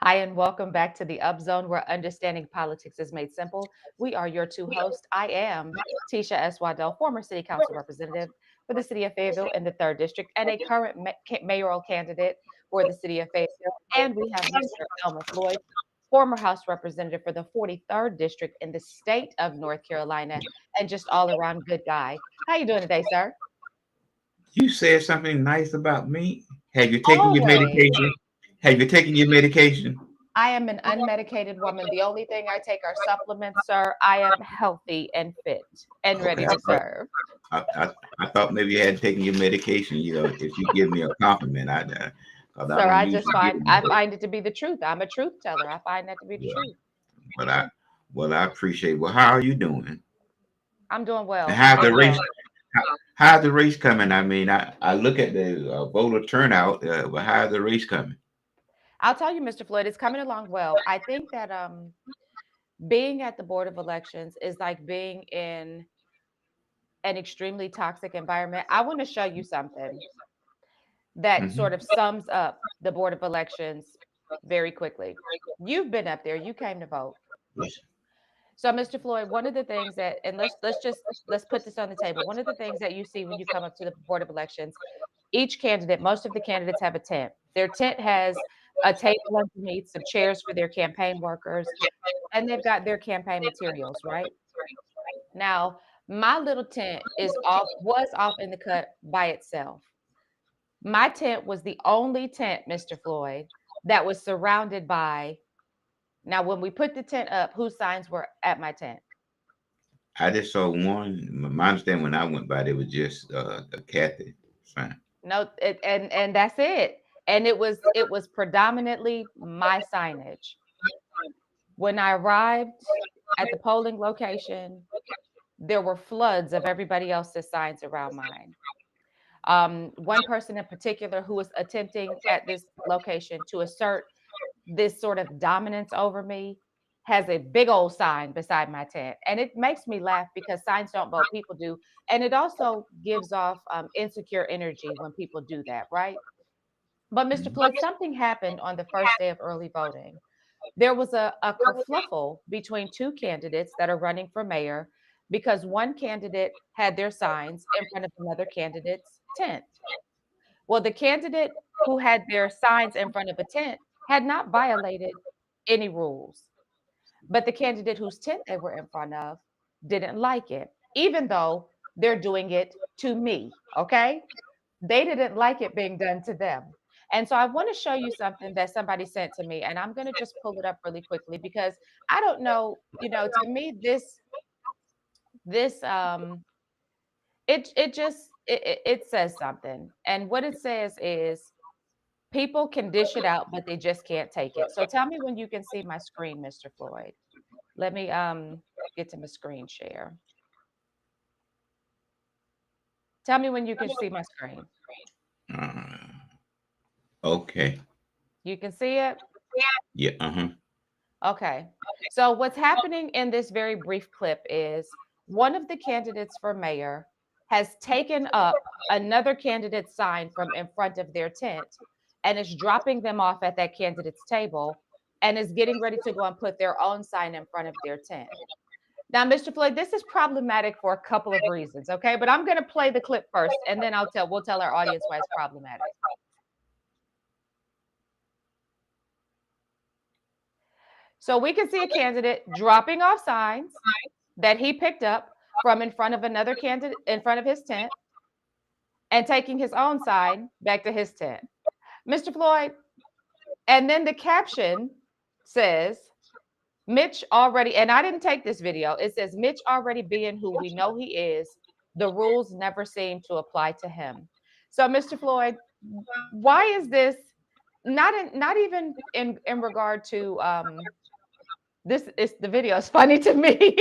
Hi, and welcome back to the Up Zone, where understanding politics is made simple. We are your two hosts. I am Tisha S. Waddell, former City Council representative for the City of Fayetteville in the 3rd District, and a current mayoral candidate for the City of Fayetteville. And we have Mr. Elmer Floyd, former House Representative for the 43rd District in the state of North Carolina, and just all around good guy. How you doing today, sir? You said something nice about me. Have you taken your Always. medication? Have you taken your medication? I am an unmedicated woman. The only thing I take are supplements, sir. I am healthy and fit and Okay, ready to serve. I thought maybe you hadn't taken your medication. You know, if you give me a compliment, cause I Sir, don't I usually just give find them. I find it to be the truth. I'm a truth teller. I find that to be the Well, truth. well, I well, I appreciate. Well, how are you doing? I'm doing And well. I'm how's the doing race? well. How's the race coming? I mean, I look at the voter turnout. But how's the race coming? I'll tell you, Mr. Floyd, it's coming along well. I think that being at the Board of Elections is like being in an extremely toxic environment. I want to show you something that Hmm. sort of sums up the Board of Elections very quickly. You've been up there, you came to vote. Yes. So, Mr. Floyd, one of the things that, and let's put this on the table. One of the things that you see when you come up to the Board of Elections, each candidate, most of the candidates have a tent. Their tent has a table underneath, some chairs for their campaign workers, and they've got their campaign materials, right? Now, my little tent was off in the cut by itself. My tent was the only tent, Mr. Floyd, that was surrounded by. Now, when we put the tent up, whose signs were at my tent? I just saw one. My understanding when I went by, there was just a Kathy sign. No, and that's it. And it was predominantly my signage. When I arrived at the polling location, there were floods of everybody else's signs around mine. One person in particular who was attempting at this location to assert this sort of dominance over me has a big old sign beside my tent. And it makes me laugh because signs don't vote, people do. And it also gives off insecure energy when people do that, right? But Mr. Mhm. Floyd, something happened on the first day of early voting. There was a kerfluffle between two candidates that are running for mayor because one candidate had their signs in front of another candidate's tent. Well, the candidate who had their signs in front of a tent had not violated any rules, but the candidate whose tent they were in front of didn't like it, even though they're doing it to me. Okay. They didn't like it being done to them. And so I want to show you something that somebody sent to me, and I'm going to just pull it up really quickly because I don't know, to me, this it says something. And what it says is people can dish it out, but they just can't take it. So tell me when you can see my screen, Mr. Floyd. Let me get to my screen share. Tell me when you can see my screen. Uh, okay. You can see it? Yeah. Uh-huh. Okay. So what's happening in this very brief clip is one of the candidates for mayor has taken up another candidate's sign from in front of their tent and is dropping them off at that candidate's table and is getting ready to go and put their own sign in front of their tent. Now, Mr. Floyd, this is problematic for a couple of reasons, okay? But I'm going to play the clip first and then we'll tell our audience why it's problematic. So we can see a candidate dropping off signs that he picked up from in front of another candidate in front of his tent and taking his own sign back to his tent. Mr. Floyd, and then the caption says, Mitch already, and I didn't take this video, it says, Mitch already being who we know he is, the rules never seem to apply to him. So, Mr. Floyd, why is this not even in regard to this is the video is funny to me.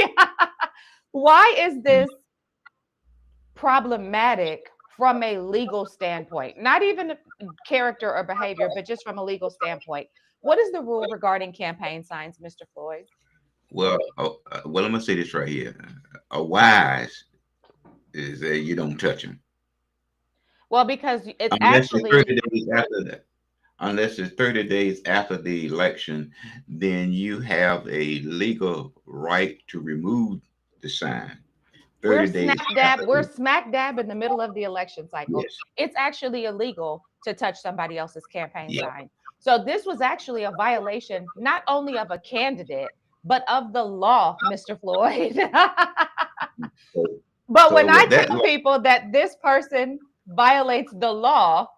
Why is this problematic from a legal standpoint? Not even character or behavior, but just from a legal standpoint. What is the rule regarding campaign signs, Mr. Floyd? Well, I'm gonna say this right here. A wise is that you don't touch them Well, because it's unless it's actually 30 days after that. unless it's 30 days after the election, then you have a legal right to remove the sign. 30 days after We're the, smack dab in the middle of the election cycle. yes, It's actually illegal to touch somebody else's campaign yeah. sign. So this was actually a violation not only of a candidate, but of the law, Mr. Floyd. So, But so when I with that tell law, people that this person violates the law,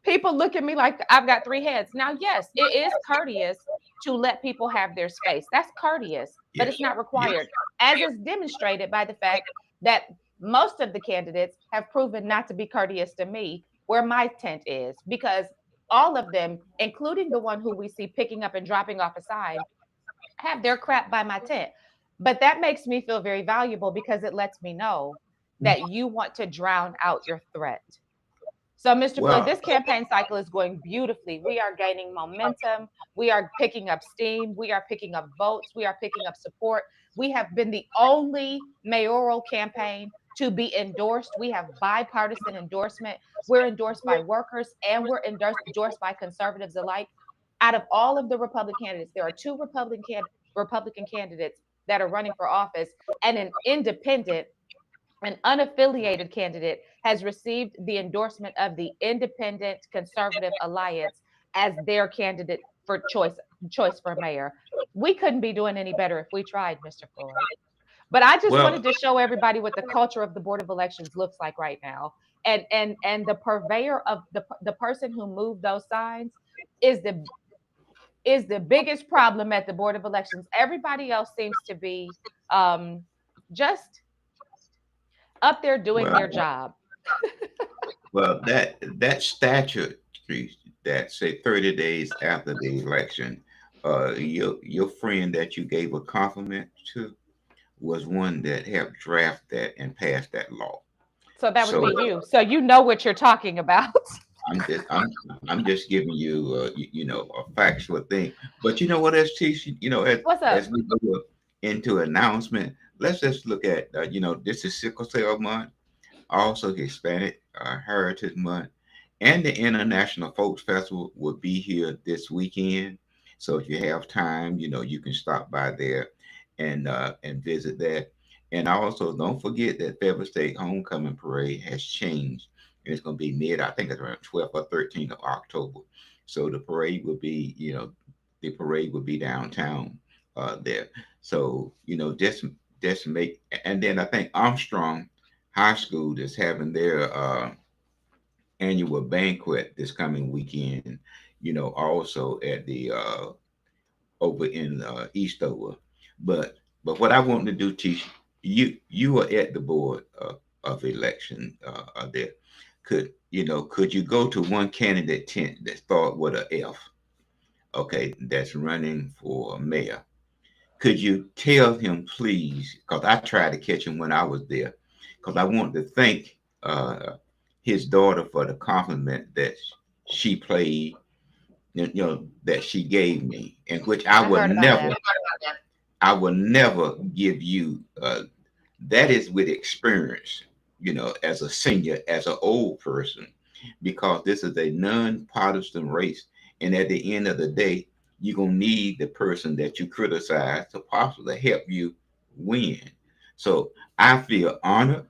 people look at me like I've got three heads. Now, yes, it is courteous to let people have their space. That's courteous, but yes, it's not yes. required, as is demonstrated by the fact that most of the candidates have proven not to be courteous to me where my tent is, because all of them, including the one who we see picking up and dropping off a sign, have their crap by my tent. But that makes me feel very valuable because it lets me know that you want to drown out your threat. So, Mr. Floyd, Well, this campaign cycle is going beautifully. We are gaining momentum. We are picking up steam. We are picking up votes. We are picking up support. We have been the only mayoral campaign to be endorsed. We have bipartisan endorsement. We're endorsed by workers and we're endorsed by conservatives alike. Out of all of the Republican candidates, there are two Republican candidates that are running for office, and an independent, an unaffiliated candidate has received the endorsement of the Independent Conservative Alliance as their candidate for choice for mayor. We couldn't be doing any better if we tried, Mr. Floyd. But I just well, wanted to show everybody what the culture of the Board of Elections looks like right now. And the purveyor of the person who moved those signs is the biggest problem at the Board of Elections. Everybody else seems to be just up there doing well, their job. that statute that say 30 days after the election, your friend that you gave a compliment to was one that helped draft that and pass that law. So that would So be you. So you know what you're talking about. I'm just I'm just giving you a factual thing. But you know what else, Teach? What's As up? we go into announcement, let's just look at this is Sickle Cell Month, also Hispanic Heritage Month, and the International Folks Festival will be here this weekend. So if you have time, you can stop by there and visit that. And also, don't forget that Fayetteville State Homecoming Parade has changed. And it's going to be I think it's around 12th or 13th of October. So the parade will be downtown there. So, just make, and then I think Armstrong High School is having their annual banquet this coming weekend, also at the over in Eastover. But what I want to do, Teach, you are at the board of election there. Could you go to one candidate tent that start with a F? Okay, that's running for mayor. Could you tell him, please? Because I tried to catch him when I was there. Because I want to thank his daughter for the compliment that she played, that she gave me, and which I heard about that. I will never give you. That is with experience, as a senior, as an old person, because this is a non-partisan race, and at the end of the day, you're gonna need the person that you criticize to possibly help you win. So I feel honored.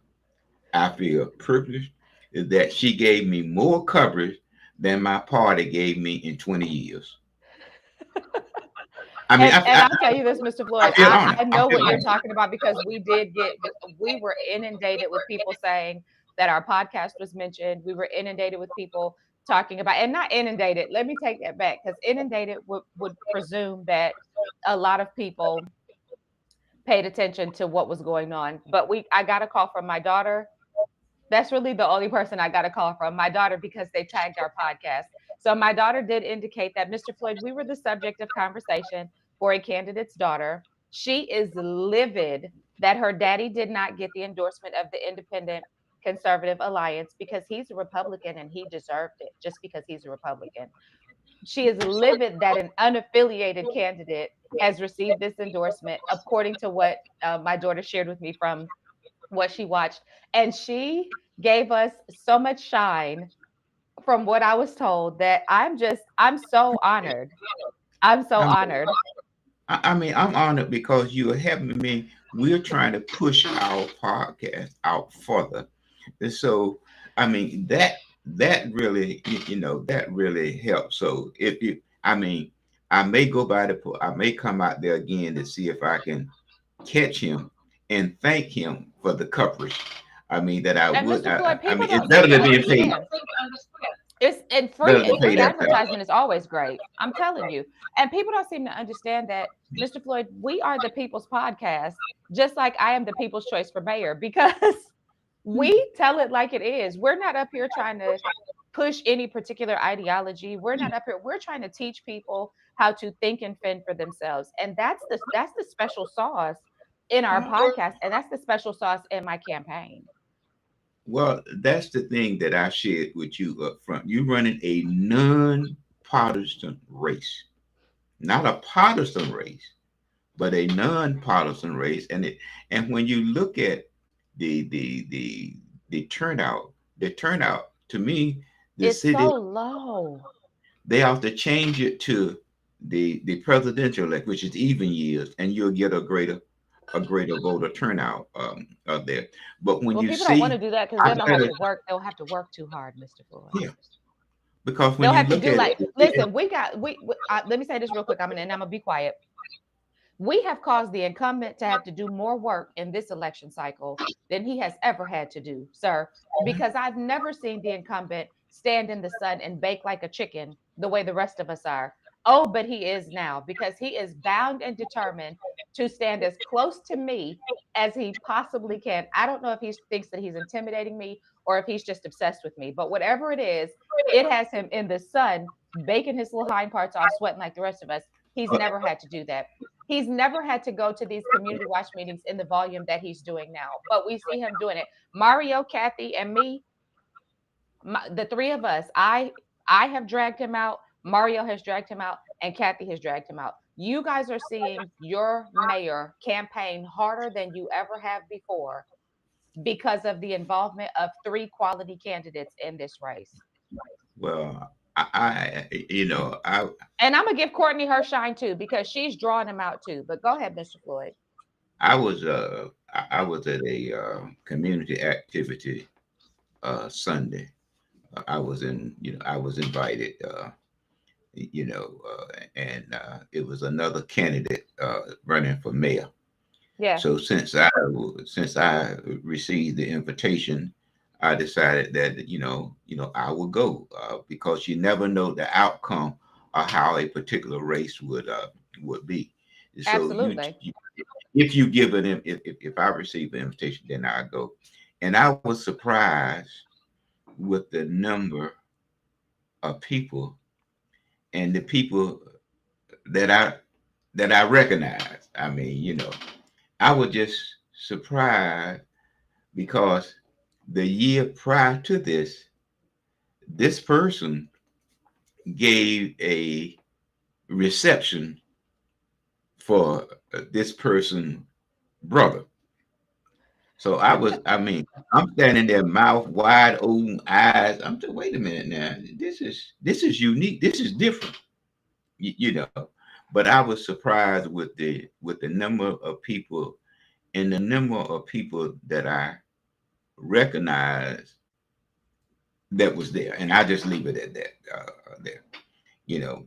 I feel privileged that she gave me more coverage than my party gave me in 20 years. I mean, And I'll tell you this, Mr. I Floyd, feel honored. I I know feel what you're honored. talking about because we were inundated with people saying that our podcast was mentioned. We were inundated with people talking about, and not inundated, let me take that back, because inundated would presume that a lot of people paid attention to what was going on. But I got a call from my daughter. That's really the only person I got a call from, my daughter, because they tagged our podcast. So my daughter did indicate that, Mr. Floyd, we were the subject of conversation for a candidate's daughter. She is livid that her daddy did not get the endorsement of the Independent Conservative Alliance because he's a Republican and he deserved it just because he's a Republican. She is livid that an unaffiliated candidate has received this endorsement, according to what my daughter shared with me from what she watched. And she gave us so much shine from what I was told that I'm so honored. I'm so I'm, honored. I mean, I'm honored because you are helping me. We're trying to push our podcast out further. And so, I mean, that really, that really helps. So if you, I mean, I may go by I may come out there again to see if I can catch him and thank him for the coverage. I mean, that I And would. Mr. Floyd, I people mean, it's don't better seem to than being paid. understand. It's and Better free than and free paid advertising. advertisement is always great. I'm telling you. And people don't seem to understand that, Mr. Floyd, we are the people's podcast, just like I am the people's choice for mayor, because we tell it like it is. We're not up here trying to push any particular ideology. We're not up here. We're trying to teach people how to think and fend for themselves. And that's the special sauce in our podcast. And that's the special sauce in my campaign. Well, that's the thing that I shared with you up front. You're running a non-partisan race, not a partisan race, but a non-partisan race. And when you look at the the the the turnout to me, the It's city, so low. they have to change it to the presidential elect, which is even years, and you'll get a greater voter turnout out there. But when Well, you people don't want to see, do that because I then they'll have gotta, to work. They'll have to work too hard, Mr. Floyd. yeah, because when They'll you have to look do at like, it, listen, let me say this real quick. And I'm gonna be quiet. We have caused the incumbent to have to do more work in this election cycle than he has ever had to do, sir, because I've never seen the incumbent stand in the sun and bake like a chicken the way the rest of us are. Oh, but he is now because he is bound and determined to stand as close to me as he possibly can. I don't know if he thinks that he's intimidating me or if he's just obsessed with me, but whatever it is, it has him in the sun baking his little hind parts off, sweating like the rest of us. He's uh, never had to do that. He's never had to go to these community watch meetings in the volume that he's doing now, but we see him doing it. Mario, Kathy, and me, the three of us, I have dragged him out. Mario has dragged him out, and Kathy has dragged him out. You guys are seeing your mayor campaign harder than you ever have before because of the involvement of three quality candidates in this race. well, I And I'm gonna give Courtney her shine too because she's drawing him out too. But go ahead, Mr. Floyd. I was at a community activity Sunday. I was invited, and it was another candidate running for mayor. Yeah, So since I received the invitation, I decided that I would go because you never know the outcome of how a particular race would be. So absolutely. if you give it, if I receive the invitation, then I go. And I was surprised with the number of people and the people that I recognize. I mean, I was just surprised because the year prior to this person gave a reception for this person brother. So I mean, I'm standing there, mouth wide open, eyes. I'm just, wait a minute now. This is unique. This is different, you know. But I was surprised with the number of people and the number of people that I recognized that was there, and I just leave it at that there.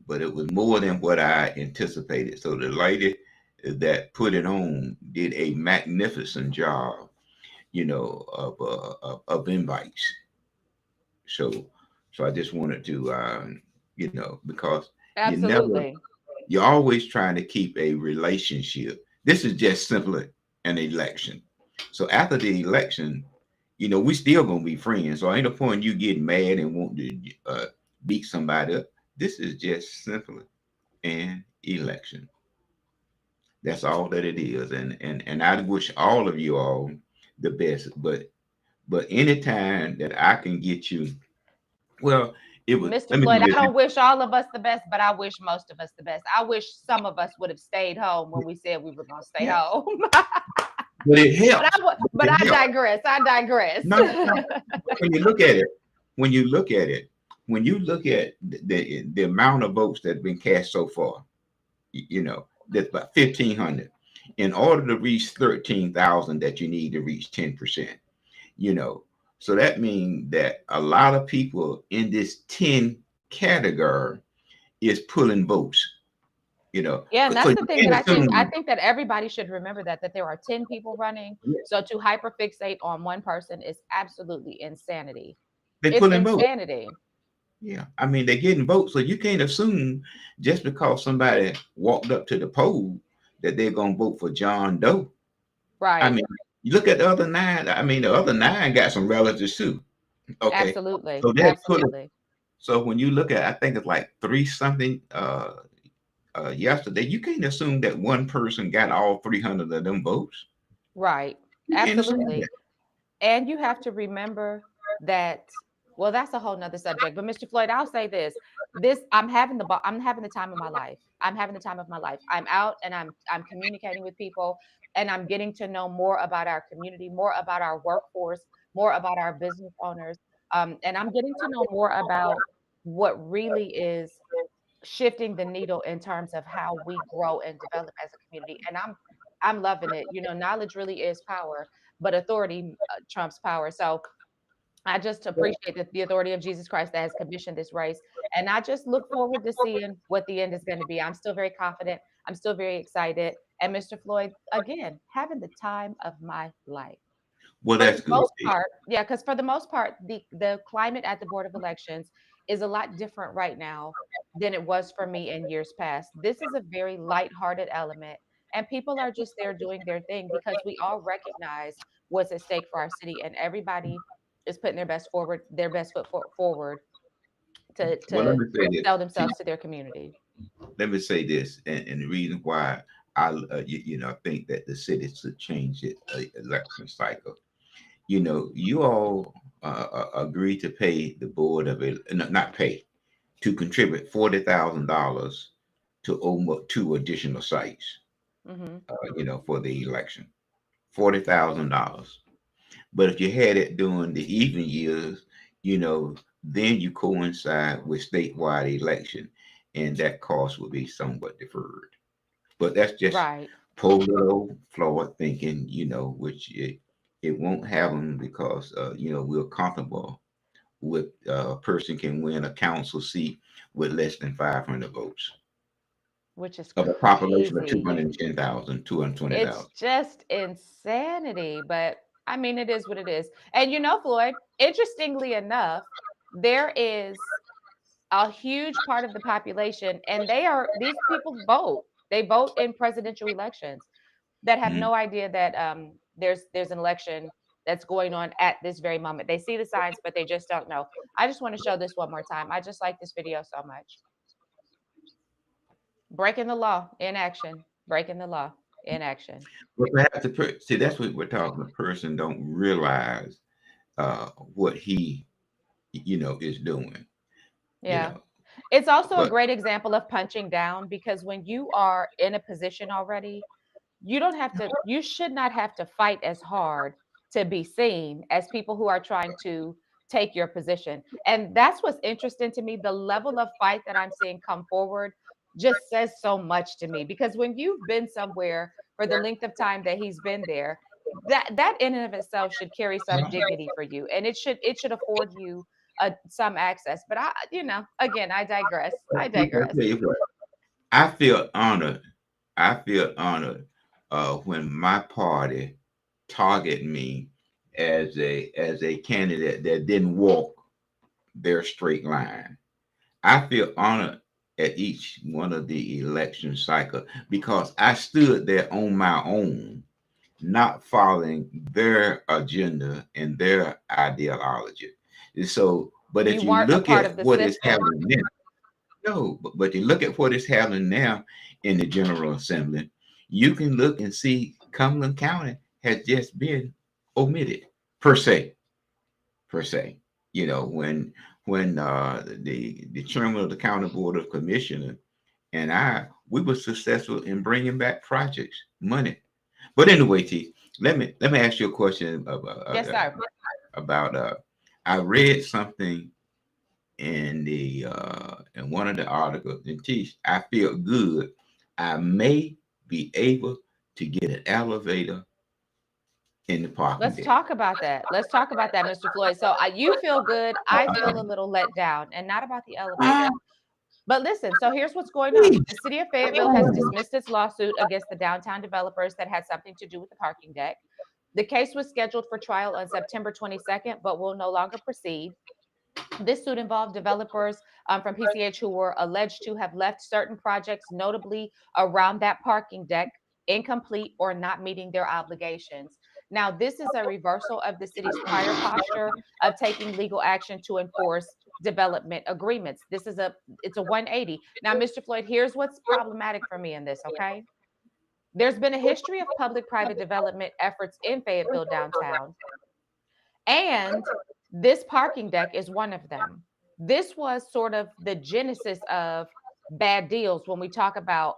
But it was more than what I anticipated. So the lady that put it on did a magnificent job, of invites. So, so I just wanted to, because you never, Absolutely. you're always trying to keep a relationship. This is just simply an election. So after the election, we still gonna be friends. So ain't no point in you getting mad and wanting to beat somebody up. This is just simply an election. That's all that it is. And I wish all of you all the best. But anytime that I can get you, well, it was. Mr. Let me Floyd, do I this. don't wish all of us the best, but I wish most of us the best. I wish some of us would have stayed home when we said we were going to stay Yeah, home. but it but helps. I It helps. digress. I digress. No, no. When you look at it, when you look at the amount of votes that have been cast so far, you know, that's about 1,500. In order to reach 13,000, that you need to reach 10%. You know, so that means that a lot of people in this 10 category is pulling votes. You know, Yeah, and so that's the you thing that can't I assume. think that everybody should remember that there are 10 people running. So to hyperfixate on one person is absolutely insanity. They It's pulling votes. insanity. Yeah, I mean they're getting votes, so you can't assume just because somebody walked up to the poll that they're gonna vote for John Doe. I Right. mean, you look at the other nine. I mean, the other nine got some relatives too. Okay, Absolutely. so they're pulling. Absolutely. So when you look at, I think it's like three something yesterday. You can't assume that one person got all 300 of them votes. Right. You can't assume Absolutely. that. And you have to remember that, well, that's a whole nother subject. But Mr. Floyd, I'll say this. I'm having the time of my life. I'm having the time of my life. I'm out and I'm communicating with people and I'm getting to know more about our community, more about our workforce, more about our business owners. And I'm getting to know more about what really is shifting the needle in terms of how we grow and develop as a community. And I'm loving it. You know, knowledge really is power, but authority trumps power. So I just appreciate the authority of Jesus Christ that has commissioned this race. And I just look forward to seeing what the end is going to be. I'm still very confident. I'm still very excited. And Mr. Floyd, again, having the time of my life. Well, For the that's good. most part, yeah, because for the most part, the climate at the Board of Elections is a lot different right now than it was for me in years past. This is a very lighthearted element, and people are just there doing their thing because we all recognize what's at stake for our city, and everybody is putting their best foot forward to Well, let me say this. sell See, themselves to their community. let me say this, and the reason why I think that the city should change its election cycle. You know, you all agree to pay the board of it, no, not pay, to contribute $40,000 to almost two additional sites. Hmm. You know, for the election, $40,000. But if you had it during the even years, you know, then you coincide with statewide election, and that cost would be somewhat deferred. But that's just Right. political flawed thinking, you know, which it won't happen because you know, we're comfortable with a person can win a council seat with less than 500 votes Which is of a population of crazy. 210,000, 220,000. It's just insanity, but I mean, it is what it is. And you know, Floyd, interestingly enough, there is a huge part of the population, and these people vote. They vote in presidential elections that have Mhm. no idea that there's an election that's going on at this very moment. They see the signs, but they just don't know. I just want to show this one more time. I just like this video so much. Breaking the law in action. Breaking the law in action. But perhaps see, that's what we're talking. The person don't realize what he, you know, is doing. You Yeah. know, It's also a but great example of punching down because when you are in a position already, you should not have to fight as hard to be seen as people who are trying to take your position. And that's what's interesting to me. The level of fight that I'm seeing come forward just says so much to me because when you've been somewhere for the length of time that he's been there, that in and of itself should carry some dignity for you and it should afford you some access. But again, I digress. I I digress. tell you what, I feel honored. I feel honored when my party target me as a candidate that didn't walk their straight line. I feel honored at each one of the election cycle because I stood there on my own, not following their agenda and their ideology. And so, but You if you weren't a look part at of the what is system. happening now, no, but you look at what is happening now in the General Assembly, you can look and see Cumberland County has just been omitted per se, per se. You know, when the chairman of the county board of commissioner and we were successful in bringing back projects, money. But anyway, T, let me ask you a question Yes, sir. about I read something in the in one of the articles and teach, I feel good. I may be able to get an elevator in the parking Let's deck. talk about that. Let's talk about that, Mr. Floyd. So you feel good. I feel a little let down, and not about the elevator. Ah, But listen, so here's what's going on. please. The city of Fayetteville has dismissed its lawsuit against the downtown developers that had something to do with the parking deck. The case was scheduled for trial on September 22nd, but will no longer proceed. This suit involved developers from PCH who were alleged to have left certain projects, notably around that parking deck, incomplete or not meeting their obligations. Now, this is a reversal of the city's prior posture of taking legal action to enforce development agreements. It's a 180. Now, Mr. Floyd, here's what's problematic for me in this, okay? There's been a history of public private development efforts in Fayetteville downtown, and this parking deck is one of them. This was sort of the genesis of bad deals when we talk about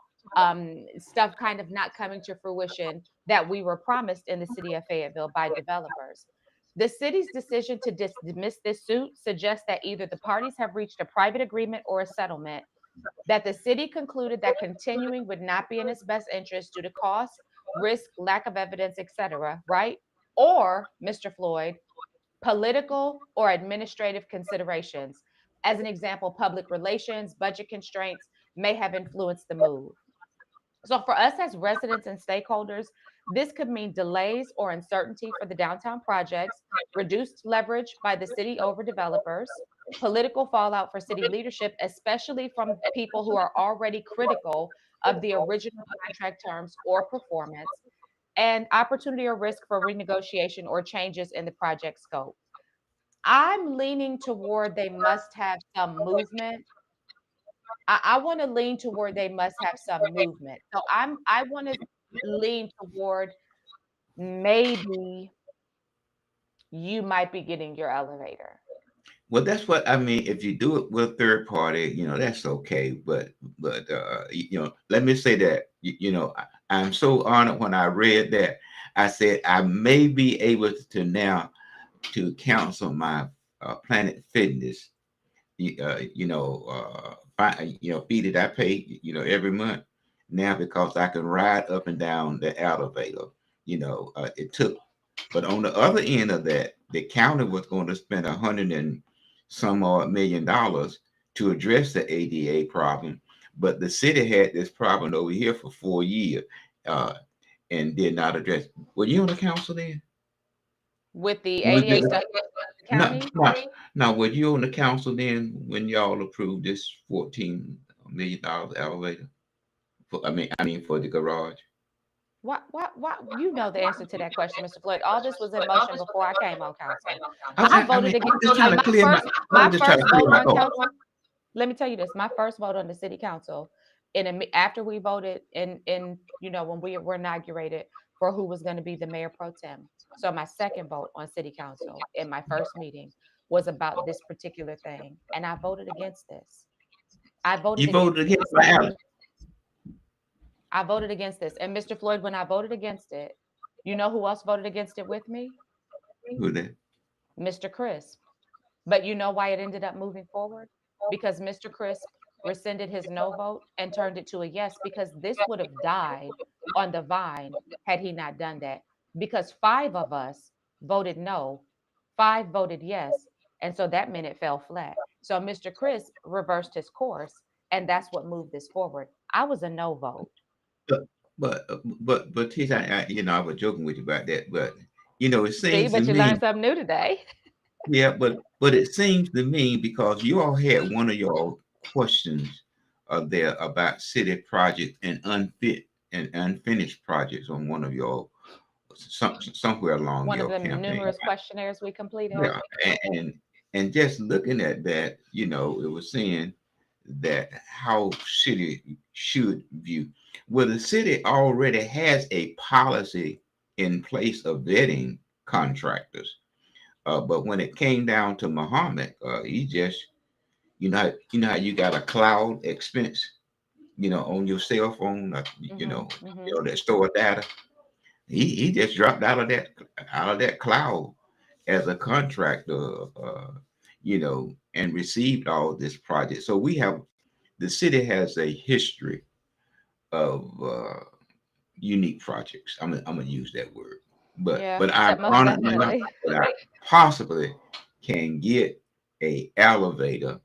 stuff kind of not coming to fruition that we were promised in the city of Fayetteville by developers. The city's decision to dismiss this suit suggests that either the parties have reached a private agreement or a settlement, that the city concluded that continuing would not be in its best interest due to cost, risk, lack of evidence, etc., right? Or, Mr. Floyd, political or administrative considerations. As an example, public relations, budget constraints may have influenced the move. So, for us as residents and stakeholders, this could mean delays or uncertainty for the downtown projects, reduced leverage by the city over developers, political fallout for city leadership, especially from people who are already critical of the original contract terms or performance, and opportunity or risk for renegotiation or changes in the project scope. I'm leaning toward they must have some movement. I want to lean toward they must have some movement. So I want to lean toward maybe you might be getting your elevator. Well, that's what I mean. If you do it with third party, that's okay. But let me say that I'm so honored when I read that. I said I may be able to now to cancel my Planet Fitness, fee that I pay, every month now because I can ride up and down the elevator. It took, but on the other end of that, the county was going to spend 100 and some odd $1 million to address the ADA problem, but the city had this problem over here for 4 years and did not address. Were you on the council then? With the Was 88 it- stuff with the No, county? no, no. Were you on the council then when y'all approved this $14 million elevator? I mean for the garage. What? You know the answer to that question, Mr. Floyd. All this was in motion before I came on council. I I voted mean, I'm against just trying to my clear my. first I'm my just trying first to clear vote my on thought. council. Let me tell you this: my first vote on the city council, after we voted in when we were inaugurated for who was going to be the mayor pro tem. So my second vote on city council in my first meeting was about this particular thing, and I voted against this. I voted You against voted against this. my Alex. I voted against this. And Mr. Floyd, when I voted against it, you know who else voted against it with me? Who that? Mr. Crisp. But you know why it ended up moving forward? Because Mr. Crisp rescinded his no vote and turned it to a yes, because this would have died on the vine had he not done that. Because five of us voted no, five voted yes. And so that meant it fell flat. So Mr. Crisp reversed his course, and that's what moved this forward. I was a no vote. But but Tish, I was joking with you about that, but it See, seems to but you me, learned something new today. yeah, but it seems to me because you all had one of your questions there about city projects and unfit and unfinished projects on one of your somewhere along One of your the campaign. numerous questionnaires we completed. Yeah, and just looking at that, it was saying that how city should view. Well, the city already has a policy in place of vetting contractors, but when it came down to Muhammad, he just how you got a cloud expense, on your cell phone, Hmm. Hmm. that store data. He just dropped out of that cloud as a contractor, and received all this project. So the city has a history of unique projects. I'm gonna use that word, but Yeah, most ironically enough, definitely. that I possibly can get a elevator,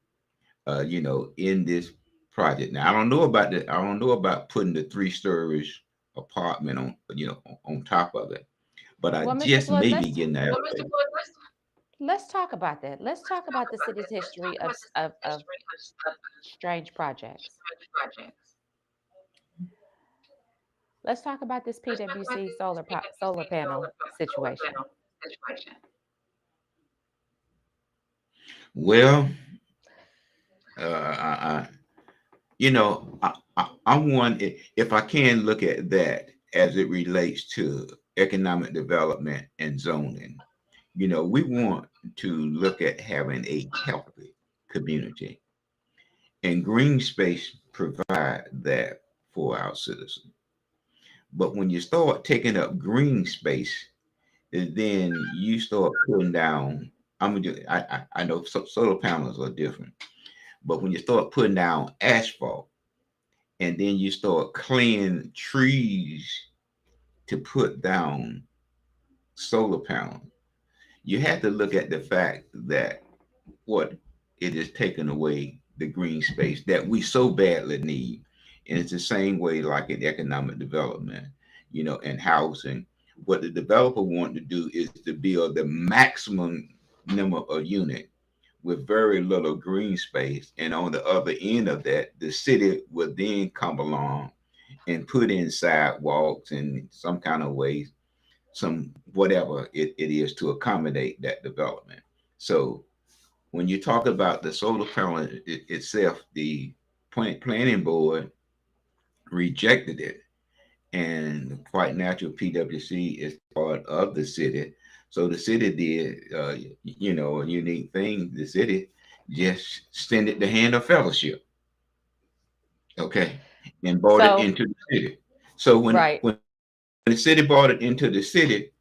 in this project. Now I don't know about putting the 3 stories apartment on top of it, but I Well, Mr. just Floyd, may be getting that. let's talk about that. Let's talk about the city's history of strange projects. Let's talk about this PWC solar panel situation. Well, I I'm one. If I can look at that as it relates to economic development and zoning, we want to look at having a healthy community, and green space provide that for our citizens. But when you start taking up green space, then you start putting down. I know solar panels are different, but when you start putting down asphalt, and then you start clearing trees to put down solar panels, you have to look at the fact that what it is taking away the green space that we so badly need. And it's the same way like in economic development, and housing. What the developer want to do is to build the maximum number of unit with very little green space. And on the other end of that, the city would then come along and put in sidewalks in some kind of ways, some whatever it is to accommodate that development. So when you talk about the solar panel itself, the planning board rejected it, and quite natural, PWC is part of the city. So the city did, a unique thing. The city just extended the hand of fellowship, okay, and brought it So, into the city. So right. when the city brought it into the city,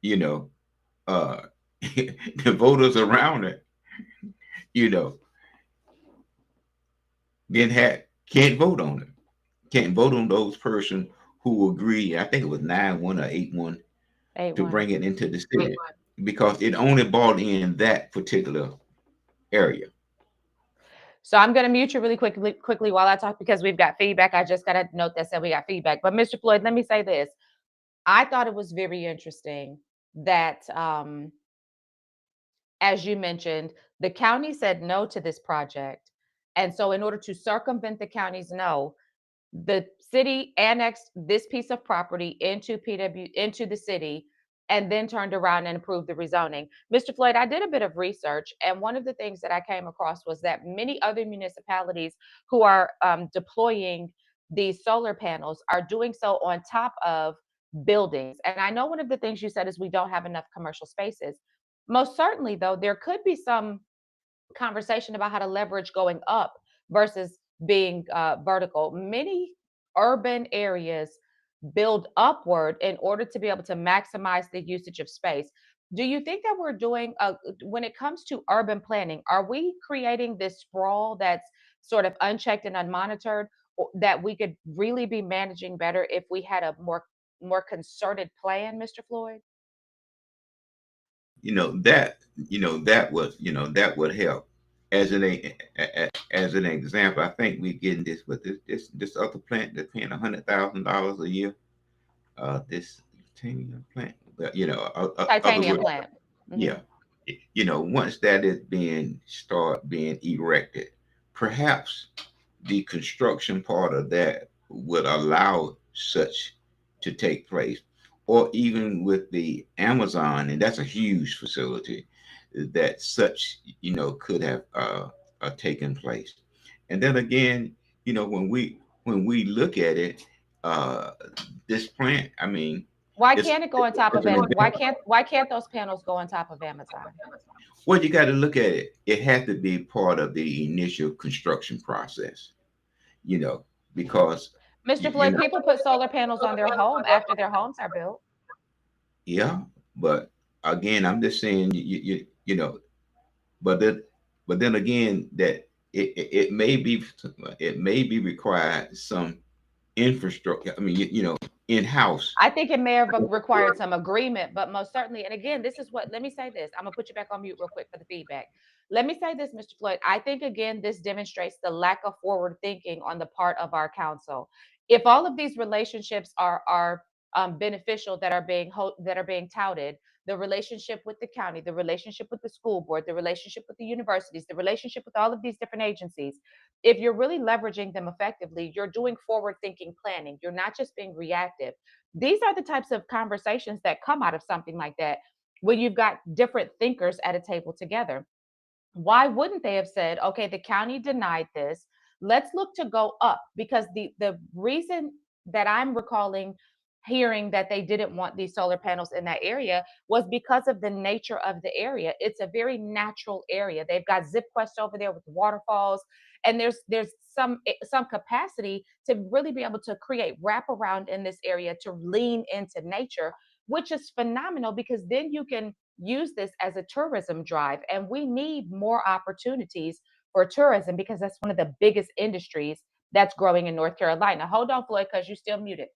you know, uh, the voters around it, you know, then had can't vote on it. Can't vote on those person who agree. I think it was 9-1 or 8-1 to 8-1. bring it into the city because it only brought in that particular area. So I'm going to mute you really quickly while I talk because we've got feedback. I just got a note that said we got feedback. But Mr. Floyd, let me say this. I thought it was very interesting that, as you mentioned, the county said no to this project. And so, in order to circumvent the county's no, the city annexed this piece of property into into the city and then turned around and approved the rezoning. Mr. Floyd, I did a bit of research, and one of the things that I came across was that many other municipalities who are deploying these solar panels are doing so on top of buildings. And I know one of the things you said is we don't have enough commercial spaces. Most certainly, though, there could be some conversation about how to leverage going up versus being vertical. Many urban areas build upward in order to be able to maximize the usage of space. Do you think that we're doing, when it comes to urban planning, are we creating this sprawl that's sort of unchecked and unmonitored, that we could really be managing better if we had a more concerted plan, Mr. Floyd? That would help. As an example, I think we getting this with this other plant that's paying $100,000 a year. This titanium plant, but other Titanium words, plant. Hmm. yeah. Once that is being erected, perhaps the construction part of that would allow such to take place, or even with the Amazon, and that's a huge facility that such could have taken place. And then again, when we look at it, uh, this plant, I mean, Why it's can't it go on top of as an it? example. Why can't those panels go on top of Amazon? Well, you got to look at it. It has to be part of the initial construction process, you know, because Mr. you Floyd, know, people put solar panels on their home after their homes are built. yeah. But again, I'm just saying, but but then again, that it may be required some infrastructure. I mean, in house. I think it may have required some agreement, but most certainly, and again, this is what, let me say this. I'm gonna put you back on mute real quick for the feedback. Let me say this, Mr. Floyd. I think again, this demonstrates the lack of forward thinking on the part of our council. If all of these relationships are beneficial that are that are being touted, the relationship with the county, the relationship with the school board, the relationship with the universities, the relationship with all of these different agencies, if you're really leveraging them effectively, you're doing forward thinking planning. You're not just being reactive. These are the types of conversations that come out of something like that when you've got different thinkers at a table together. Why wouldn't they have said, okay, the county denied this, let's look to go up? Because the reason that I'm recalling hearing that they didn't want these solar panels in that area was because of the nature of the area. It's a very natural area. They've got ZipQuest over there with waterfalls, and there's some capacity to really be able to create wraparound in this area to lean into nature, which is phenomenal because then you can use this as a tourism drive. And we need more opportunities for tourism because that's one of the biggest industries that's growing in North Carolina. Hold on, Floyd, because you're still muted.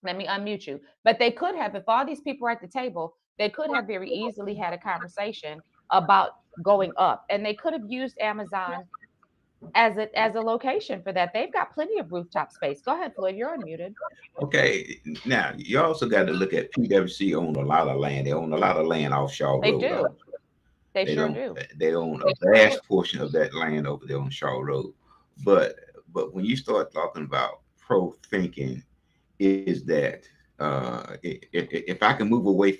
Let me unmute you. But they could have, if all these people are at the table, they could have very easily had a conversation about going up. And they could have used Amazon as a location for that. They've got plenty of rooftop space. Go ahead, Floyd. You're unmuted. Okay, now you also got to look at PwC own a lot of land. They own a lot of land off Shaw They Road. do. They They sure don't. do. They own a vast portion of that land over there on Shaw Road. But when you start talking about pro thinking, is that if I can move away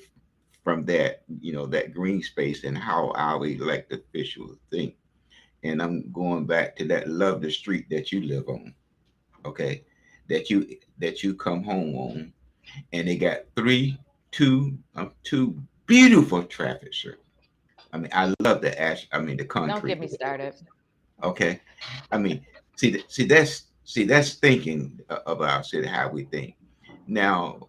from that, that green space and how our elected officials think, and I'm going back to that love the street that you live on, okay, that you come home on, and they got two beautiful traffic circles. I mean, I love the ash. I mean, the Don't concrete. get me started. Okay, I mean, see that's thinking of our city, how we think. Now,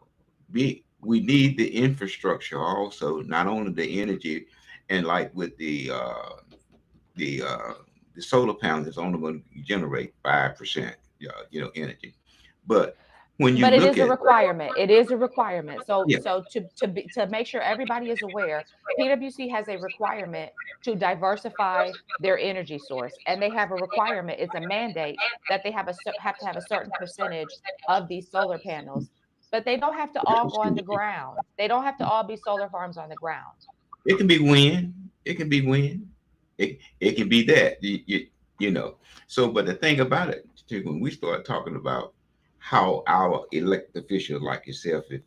we need the infrastructure also, not only the energy, and like with the uh, the solar panels is only going to generate 5%, energy, but when you But it look is a at, requirement. It is a requirement. So yeah, to make sure everybody is aware, PwC has a requirement to diversify their energy source, and they have a requirement. It's a mandate that they have to have a certain percentage of these solar panels, but they don't have to all go on the ground. They don't have to all be solar farms on the ground. it can be wind. It can be wind. It can be that you know. So, but the thing about it, too, when we start talking about how our elected officials like yourself, if,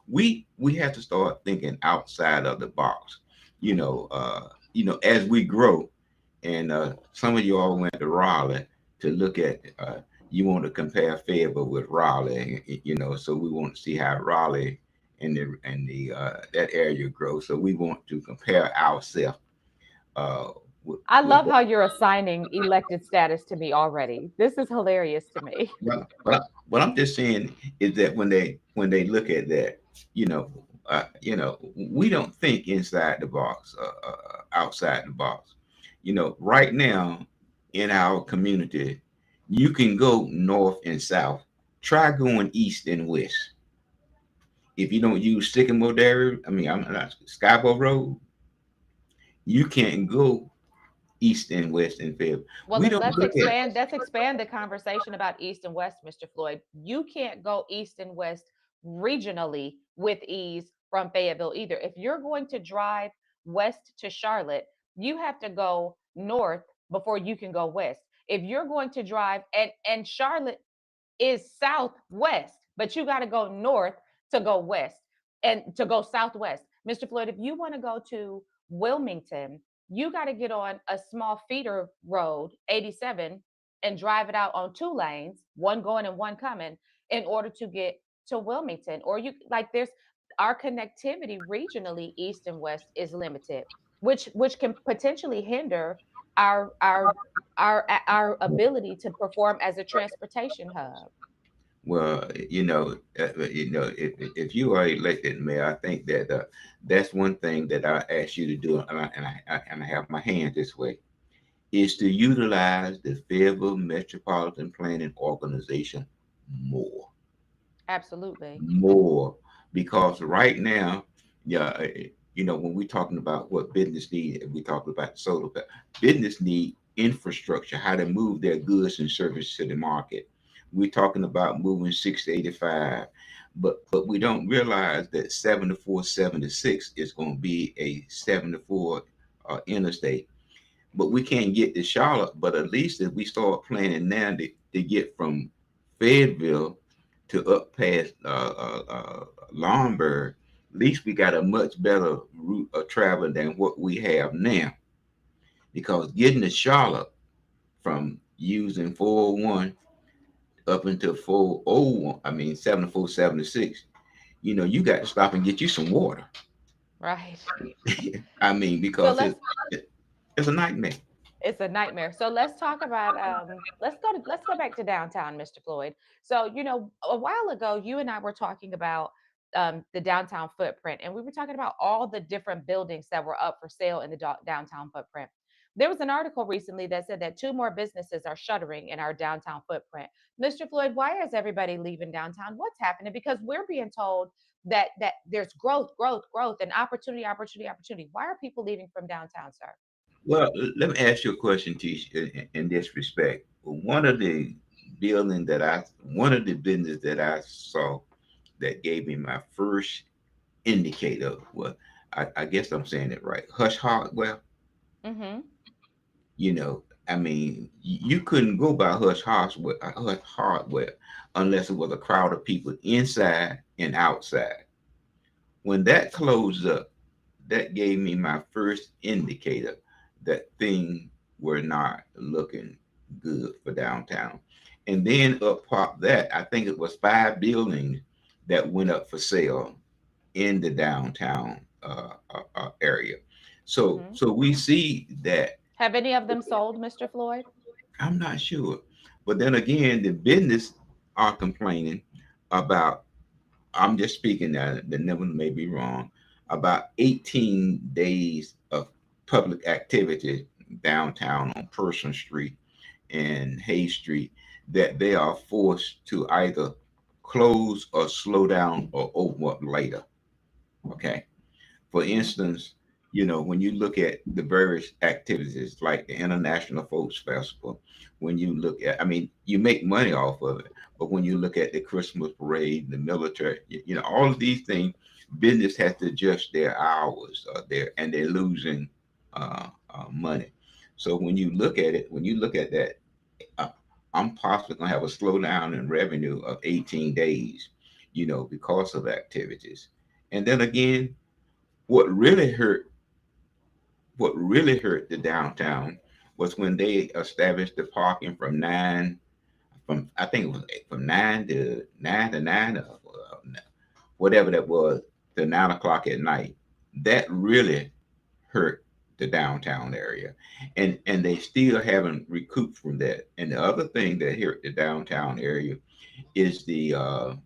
we have to start thinking outside of the box. As we grow, and some of you all went to Raleigh to look at. You want to compare Fayetteville with Raleigh, so we want to see how Raleigh and the that area grows. So we want to compare ourselves uh, I with love how you're assigning elected status to me already. This is hilarious to me. what I'm just saying is that when they look at that, we don't think inside the box, outside the box. Right now in our community, you can go north and south. Try going east and west. If you don't use Sycamore Dairy, I mean, I'm not Scarborough Road, you can't go east and west and Fayetteville. Well, We then don't look at. let's expand the conversation about East and West, Mr. Floyd. You can't go East and West regionally with ease from Fayetteville either. If you're going to drive west to Charlotte, you have to go north before you can go west. If you're going to drive, and Charlotte is southwest, but you got to go north to go west and to go southwest. Mr. Floyd, if you want to go to Wilmington, you got to get on a small feeder road, 87, and drive it out on two lanes, one going and one coming, in order to get to Wilmington. Or you like there's our connectivity regionally, east and west, is limited, which can potentially hinder our our our ability to perform as a transportation hub. Well, if you are elected mayor, I think that that's one thing that I ask you to do, and I have my hand this way, is to utilize the Fayetteville Metropolitan Planning Organization more, Absolutely. more, because right now, yeah, when we're talking about what business need, we talk about solar, business need infrastructure, how to move their goods and services to the market. We're talking about moving 685, but we don't realize that 74, 76 is going to be a 74 interstate. But we can't get to Charlotte. But at least if we start planning now to get from Fayetteville to up past Lombard, at least we got a much better route of travel than what we have now. Because getting to Charlotte from using 401 up until 401, I mean 74, 76, you got to stop and get you some water. Right. I mean, So because it's a nightmare. it's a nightmare. So let's talk about let's go back to downtown, Mr. Floyd. So, a while ago you and I were talking about the downtown footprint, and we were talking about all the different buildings that were up for sale in the downtown footprint. There was an article recently that said that two more businesses are shuttering in our downtown footprint. Mr. Floyd, why is everybody leaving downtown? What's happening? Because we're being told that there's growth, growth, growth, and opportunity, opportunity, opportunity. Why are people leaving from downtown, sir? Well, let me ask you a question, Tish, in this respect. One of the business that I saw that gave me my first indicator was, I guess I'm saying it right, Hush Hardware. Mm-hmm. I mean, you couldn't go by Hush Hardware unless it was a crowd of people inside and outside. When that closed up, that gave me my first indicator that things were not looking good for downtown. And then up pop that, I think it was 5 buildings that went up for sale in the downtown area. So Mm-hmm. so we see that. Have any of them sold, Mr. Floyd? I'm not sure, but then again, the business are complaining about. I'm just speaking that the number may be wrong. About 18 days of public activity downtown on Person Street and Hay Street that they are forced to either close or slow down or open up later. Okay. For Mm-hmm. instance, when you look at the various activities like the International Folks Festival, when you look at, I mean, you make money off of it, but when you look at the Christmas parade, the military, all of these things, business has to adjust their hours there, and they're losing money. So when you look at that, uh, I'm possibly going to have a slowdown in revenue of 18 days, because of activities. And then again, what really hurt what really hurt the downtown was when they established the parking from I think it was from 9 or whatever that was, to 9 o'clock at night. That really hurt the downtown area, and they still haven't recouped from that. And the other thing that hurt the downtown area is the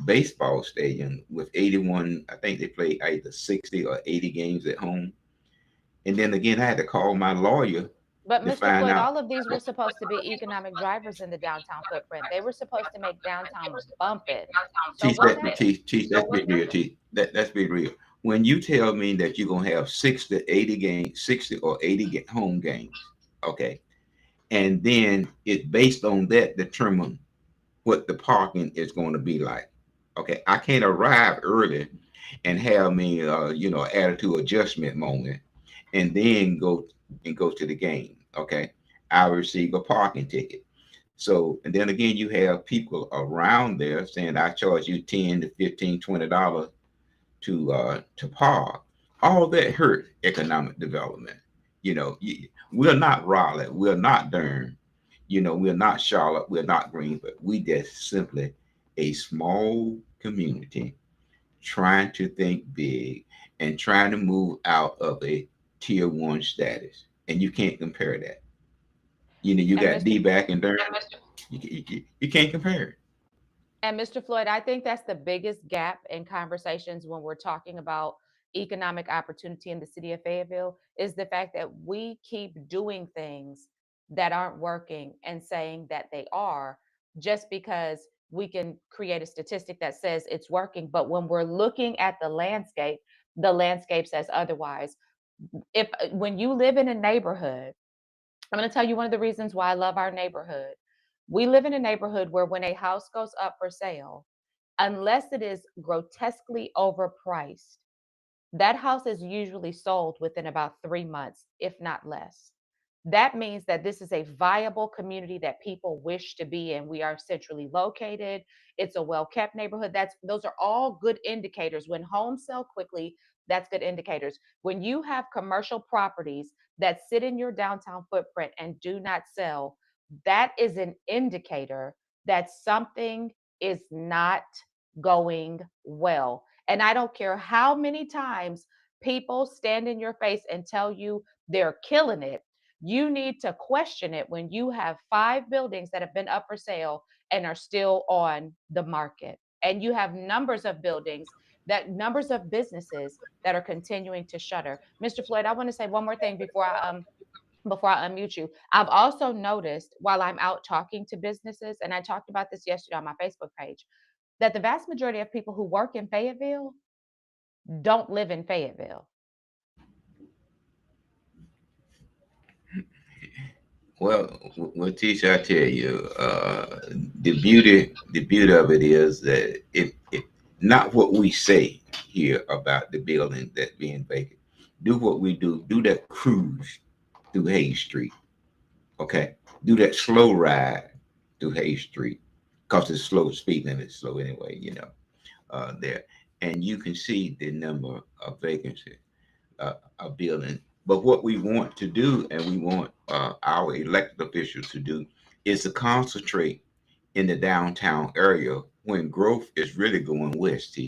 baseball stadium with 81. I think they play either 60 or 80 games at home. And then again, I had to call my lawyer But to Mr. find Floyd, out. all of these were supposed to be economic drivers in the downtown footprint. They were supposed to make downtown bumping. So Teach what's that, happening? teach. Let's be real. Teach let's be real. When you tell me that you're gonna have 60 or 80 home games, okay, and then it's based on that determine what the parking is going to be like. Okay, I can't arrive early and have me, attitude adjustment moment, and then go to the game. Okay, I receive a parking ticket. So, and then again, you have people around there saying I charge you 10 to 15, $20 to park. All that hurt economic development. We're not Raleigh, we're not Durham, we're not Charlotte, we're not Greenville. We just simply a small community trying to think big and trying to move out of a tier 1 status. And you can't compare that. You And got Mr. D back and Durham. You can't compare it. And Mr. Floyd, I think that's the biggest gap in conversations when we're talking about economic opportunity in the city of Fayetteville is the fact that we keep doing things that aren't working and saying that they are just because we can create a statistic that says it's working. But when we're looking at the landscape says otherwise. If when you live in a neighborhood, I'm going to tell you one of the reasons why I love our neighborhood. We live in a neighborhood where when a house goes up for sale, unless it is grotesquely overpriced, that house is usually sold within about 3 months, if not less. That means that this is a viable community that people wish to be in. We are centrally located. It's a well-kept neighborhood. Those are all good indicators. When homes sell quickly, that's good indicators. When you have commercial properties that sit in your downtown footprint and do not sell, that is an indicator that something is not going well. And I don't care how many times people stand in your face and tell you they're killing it. You need to question it when you have 5 buildings that have been up for sale and are still on the market. And you have numbers of businesses that are continuing to shutter. Mr. Floyd, I want to say one more thing before I unmute you. I've also noticed while I'm out talking to businesses, and I talked about this yesterday on my Facebook page, that the vast majority of people who work in Fayetteville don't live in Fayetteville. Well, Tisha, I tell you, the beauty of it is that it not what we say here about the building that being vacant. Do what we do. Do that cruise through Hayes Street. Okay, do that slow ride through Hayes Street because it's slow. Speed limit is slow anyway. There, and you can see the number of vacancies a building. But what we want to do, and we want our elected officials to do, is to concentrate in the downtown area when growth is really going west.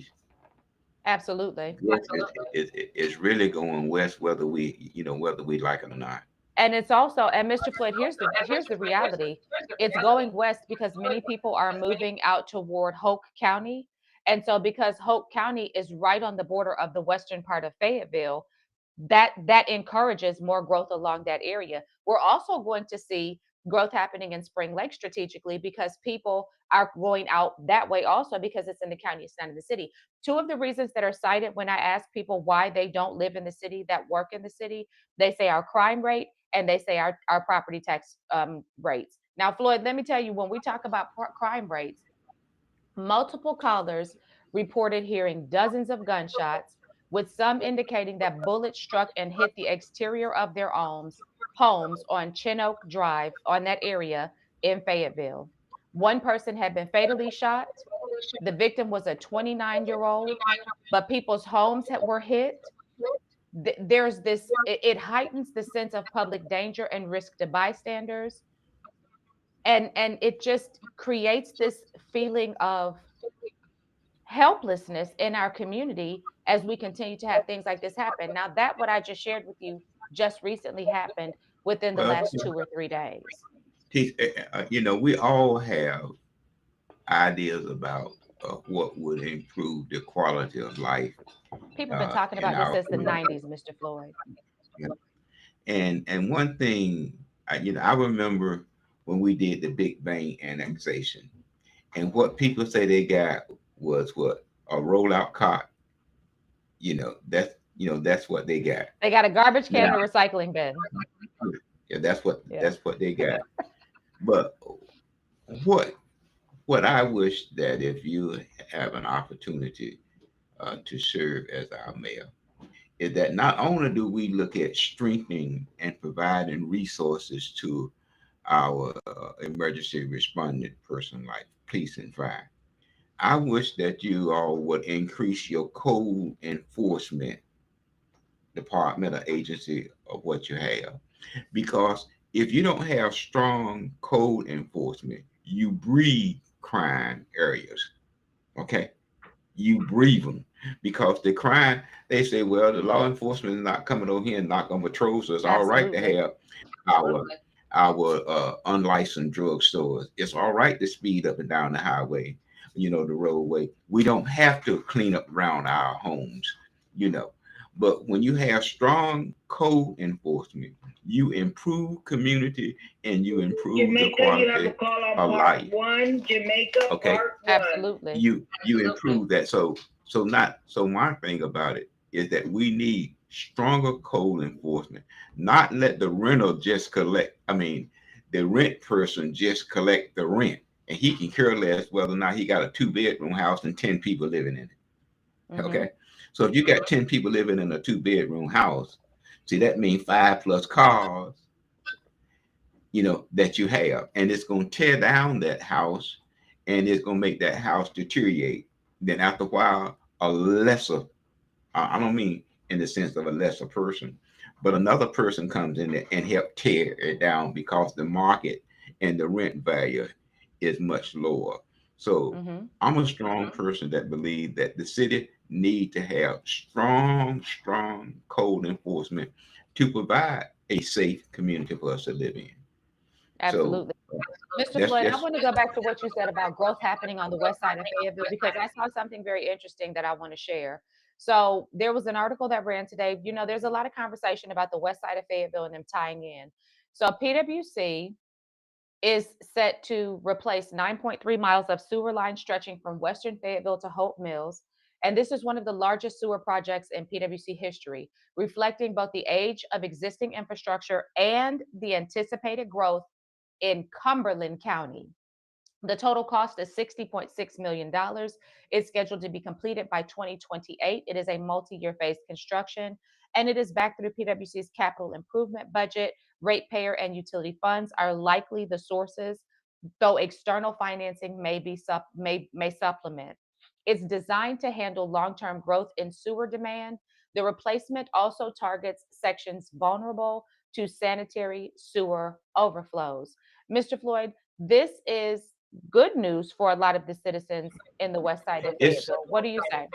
Absolutely. Growth is really going west, whether we like it or not. And it's also, and Mr. Floyd, here's the reality. It's going west because many people are moving out toward Hoke County. And so because Hoke County is right on the border of the western part of Fayetteville, that encourages more growth along that area. We're also going to see growth happening in Spring Lake strategically because people are going out that way also because it's in the county, it's not in the city. Two of the reasons that are cited when I ask people why they don't live in the city that work in the city, they say our crime rate and they say our property tax rates. Now, Floyd, let me tell you, when we talk about crime rates, multiple callers reported hearing dozens of gunshots, with some indicating that bullets struck and hit the exterior of their homes on Chinook Drive on that area in Fayetteville. One person had been fatally shot. The victim was a 29-year-old, but people's homes were hit. There's this, it heightens the sense of public danger and risk to bystanders. And it just creates this feeling of helplessness in our community as we continue to have things like this happen. Now, that what I just shared with you just recently happened within the Well, last 2 or 3 days. we all have ideas about what would improve the quality of life People have been talking in about this our since the community. 90s, Mr. Floyd. Yeah. And one thing, I remember when we did the Big Bang annexation, and what people say they got was what a rollout cot. That's what they got. They got a garbage can Now, and a recycling bin. yeah, that's what Yeah. that's what they got. But what what I wish that if you have an opportunity to serve as our mayor, is that not only do we look at strengthening and providing resources to our emergency responding person like police and fire. I wish that you all would increase your code enforcement department or agency of what you have. Because if you don't have strong code enforcement, you breed crime areas. Okay? You breathe them because the crime, they say, well, the law enforcement is not coming over here and not on patrol, so it's all right to Absolutely. have our unlicensed drugstores. It's all right to speed up and down the highway. the roadway. We don't have to clean up around our homes, you know. But when you have strong code enforcement, you improve community and you improve the Jamaica, you have to quality call on of part life. one. Jamaica, Okay, part one. Absolutely. you improve that. So my thing about it is that we need stronger code enforcement, not let the renter just collect. I mean, the rent person just collect the rent, and he can care less whether or not he got a two-bedroom house and 10 people living in it. Hmm. Okay, so if you got 10 people living in a two-bedroom house, see that means five plus cars, that you have, and it's going to tear down that house, and it's going to make that house deteriorate. Then after a while, a lesser, I don't mean in the sense of a lesser person, but another person comes in there and help tear it down because the market and the rent value is much lower. So Hmm. I'm a strong person that believe that the city need to have strong code enforcement to provide a safe community for us to live in. So Absolutely. Mr. that's Floyd, I just want to go back to what you said about growth happening on the west side of Fayetteville because I saw something very interesting that I want to share. So there was an article that ran today. There's a lot of conversation about the west side of Fayetteville and them tying in. So PwC is set to replace 9.3 miles of sewer line stretching from Western Fayetteville to Hope Mills. And this is one of the largest sewer projects in PwC history, reflecting both the age of existing infrastructure and the anticipated growth in Cumberland County. The total cost is $60.6 million. It's scheduled to be completed by 2028. It is a multi year phase construction and it is backed through PwC's capital improvement budget. Ratepayer and utility funds are likely the sources, though external financing may supplement. It's designed to handle long-term growth in sewer demand. The replacement also targets sections vulnerable to sanitary sewer overflows. Mr. Floyd, this is good news for a lot of the citizens in the west side of it's Fayetteville. What do you say?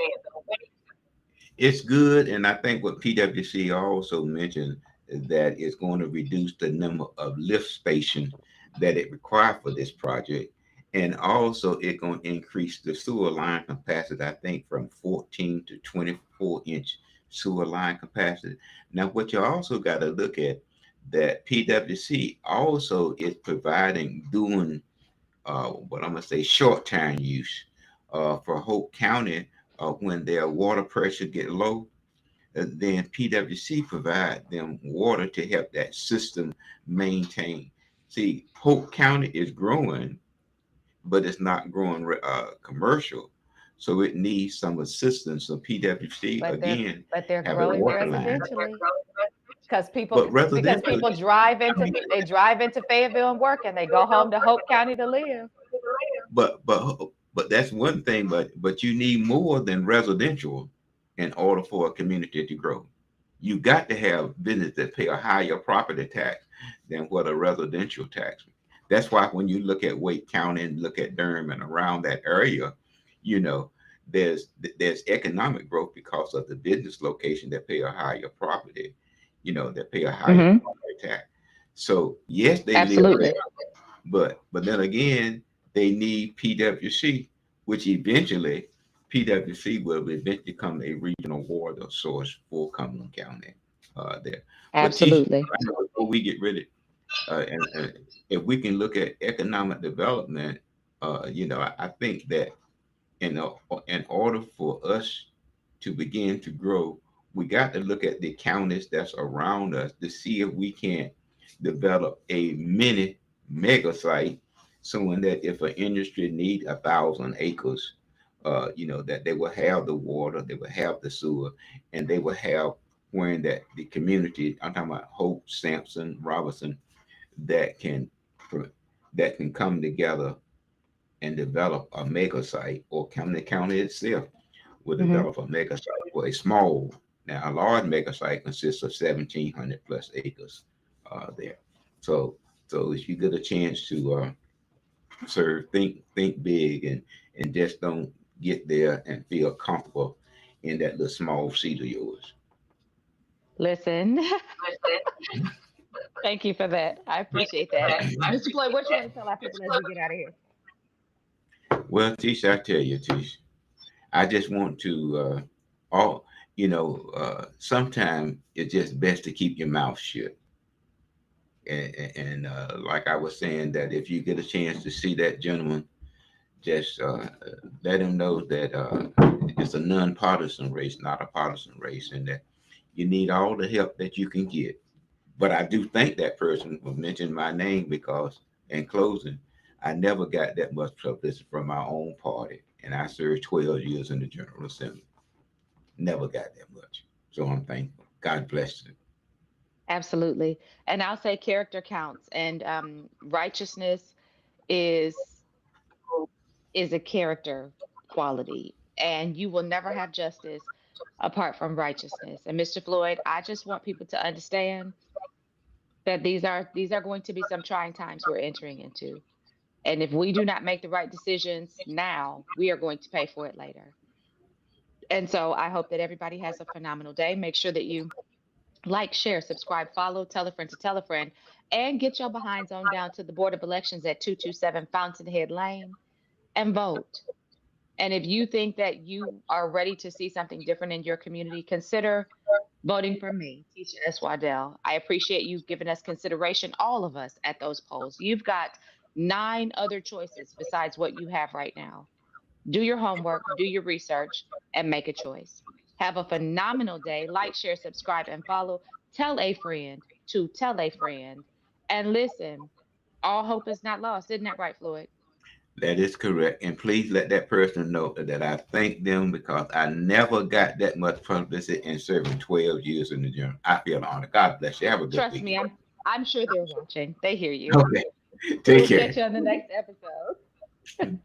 it's good, and I think what PwC also mentioned is that it's going to reduce the number of lift stations that it requires for this project, and also it's going to increase the sewer line capacity. I think from 14 to 24-inch sewer line capacity. Now, what you also got to look at that PwC also is providing doing what I'm gonna say short term use for Hope County when their water pressure get low. Then PwC provide them water to help that system maintain. See, Hope County is growing, but it's not growing commercial, so it needs some assistance. So PwC But they're again but they're have a growing water line, residentially because people but because residential. people drive into Fayetteville and work and they go home to Hope County to live. But that's one thing. But you need more than residential in order for a community to grow. You got to have business that pay a higher property tax than what a residential tax. That's why when you look at Wake County and look at Durham and around that area, you know, there's economic growth because of the business location that pay a higher property, that pay a higher Hmm. property tax. So yes, they live there, Absolutely. but then again, they need PwC, which eventually PwC will eventually become a regional water source for Cumberland County there. But Tisha, Absolutely. I know before we get ready, and if we can look at economic development, I think that in order for us to begin to grow, we got to look at the counties that's around us to see if we can develop a mini mega site, so in that if an industry need 1,000 acres, that they will have the water, they will have the sewer, and they will have wherein that the community, I'm talking about Hope, Sampson, Robinson, that can that can come together and develop a mega site, or the county itself will Hmm. develop a mega site for a small. Now, a large mega site consists of 1,700 plus acres there. So, so if you get a chance to serve, think big, and just don't get there and feel comfortable in that little small seat of yours. Listen, thank you for that. I appreciate that. Mr. Floyd, what you want to tell our people as we get out of here? Well, Tisha, I tell you, Tisha, I just want to, all sometimes it's just best to keep your mouth shut. And like I was saying, that if you get a chance to see that gentleman, just let him know that it's a nonpartisan race, not a partisan race, and that you need all the help that you can get. But I do thank that person for mentioning my name because, in closing, I never got that much publicity from my own party, and I served 12 years in the General Assembly. Never got that much, so I'm thankful. God bless you. Absolutely. And I'll say character counts, and righteousness is is a character quality, and you will never have justice apart from righteousness. And Mr. Floyd, I just want people to understand that these are going to be some trying times we're entering into. And if we do not make the right decisions now, we are going to pay for it later. And so I hope that everybody has a phenomenal day. Make sure that you like, share, subscribe, follow, tell a friend to tell a friend, and get your behinds on down to the Board of Elections at 227 Fountainhead Lane and vote. And if you think that you are ready to see something different in your community, consider voting for me, Tisha S. Waddell. I appreciate you giving us consideration, all of us at those polls. You've got 9 other choices besides what you have right now. Do your homework, do your research, and make a choice. Have a phenomenal day. Like, share, subscribe, and follow. Tell a friend to tell a friend. And listen, all hope is not lost. Isn't that right, Floyd? That is correct. And please let that person know that I thank them because I never got that much publicity in serving 12 years in the general. I feel honored. God bless you. Have a good Trust me, weekend. I'm sure they're watching. They hear you. Okay. Take We'll care. catch you on the next episode.